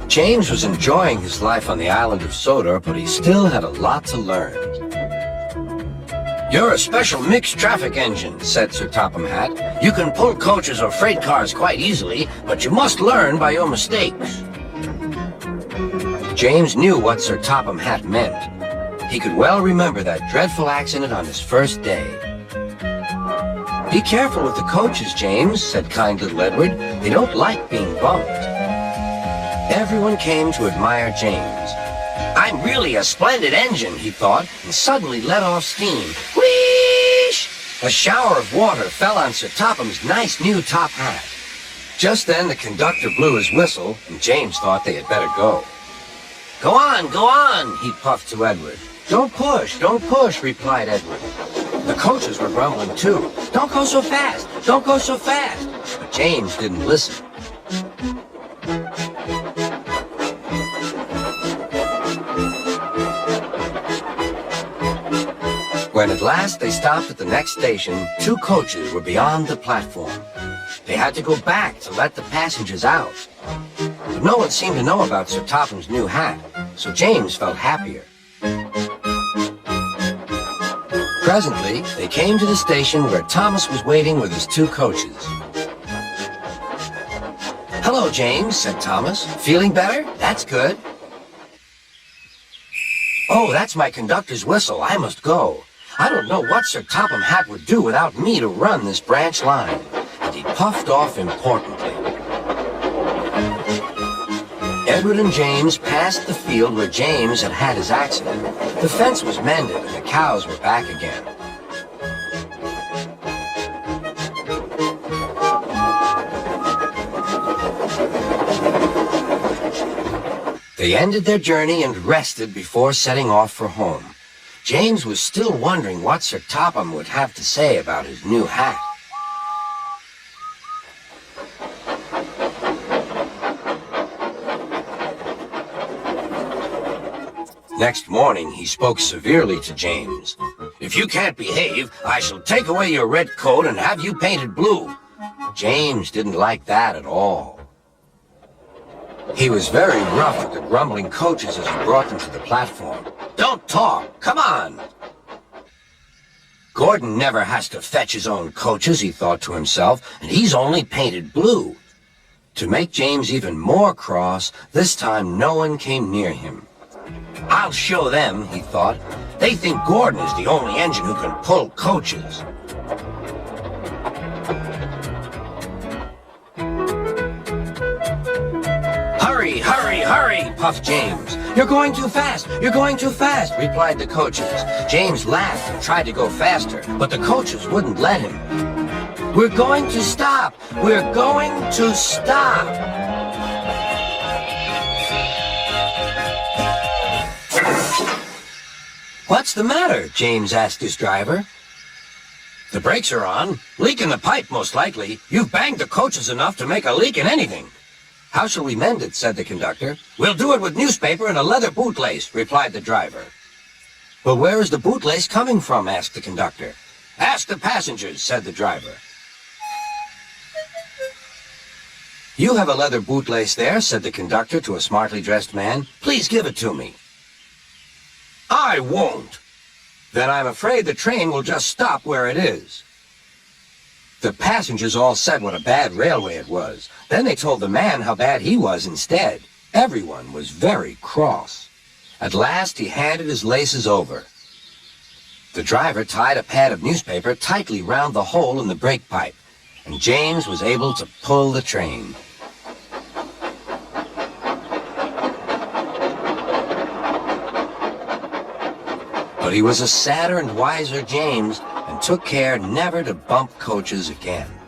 James was enjoying his life on the island of Sodor, but he still had a lot to learn. "You're a special mixed traffic engine," said Sir Topham Hatt. "You can pull coaches or freight cars quite easily, but you must learn by your mistakes." James knew what Sir Topham Hatt meant. He could well remember that dreadful accident on his first day. "Be careful with the coaches, James," said kind little Edward. "They don't like being bumped." Everyone came to admire James. "I'm really a splendid engine," he thought, and suddenly let off steam. Whoosh! A shower of water fell on Sir Topham's nice new top hat. Just then the conductor blew his whistle, and James thought they had better go. Go on, he puffed to Edward. Don't push, replied Edward. The coaches were grumbling too. Don't go so fast, don't go so fast. But James didn't listen. When at last they stopped at the next station, 2 coaches were beyond the platform. They had to go back to let the passengers out. But no one seemed to know about Sir Topham's new hat, so James felt happier. Presently, they came to the station where Thomas was waiting with his 2 coaches. Hello, James, said Thomas. Feeling better? That's good. Oh, that's my conductor's whistle. I must go. I don't know what Sir Topham Hatt would do without me to run this branch line. And he puffed off importantly. Edward and James passed the field where James had had his accident. The fence was mended and the cows were back again. They ended their journey and rested before setting off for home. James was still wondering what Sir Topham would have to say about his new hat. Next morning, he spoke severely to James. If you can't behave, I shall take away your red coat and have you painted blue. James didn't like that at all. He was very rough with the grumbling coaches as he brought them to the platform. Don't talk, come on! Gordon never has to fetch his own coaches, he thought to himself, and he's only painted blue. To make James even more cross, this time no one came near him. I'll show them, he thought. They think Gordon is the only engine who can pull coaches. Hurry, hurry, hurry, puffed James. You're going too fast, replied the coaches. James laughed and tried to go faster, but the coaches wouldn't let him. We're going to stop, we're going to stop. What's the matter? James asked his driver. The brakes are on. Leak in the pipe, most likely. You've banged the coaches enough to make a leak in anything. How shall we mend it? Said the conductor. We'll do it with newspaper and a leather bootlace, replied the driver. But where is the bootlace coming from? Asked the conductor. Ask the passengers, said the driver. You have a leather bootlace there, said the conductor to a smartly dressed man. Please give it to me. I won't. Then I'm afraid the train will just stop where it is. The passengers all said what a bad railway it was. Then they told the man how bad he was instead. Everyone was very cross. At last he handed his laces over. The driver tied a pad of newspaper tightly round the hole in the brake pipe, and James was able to pull the train. But he was a sadder and wiser James, and took care never to bump coaches again.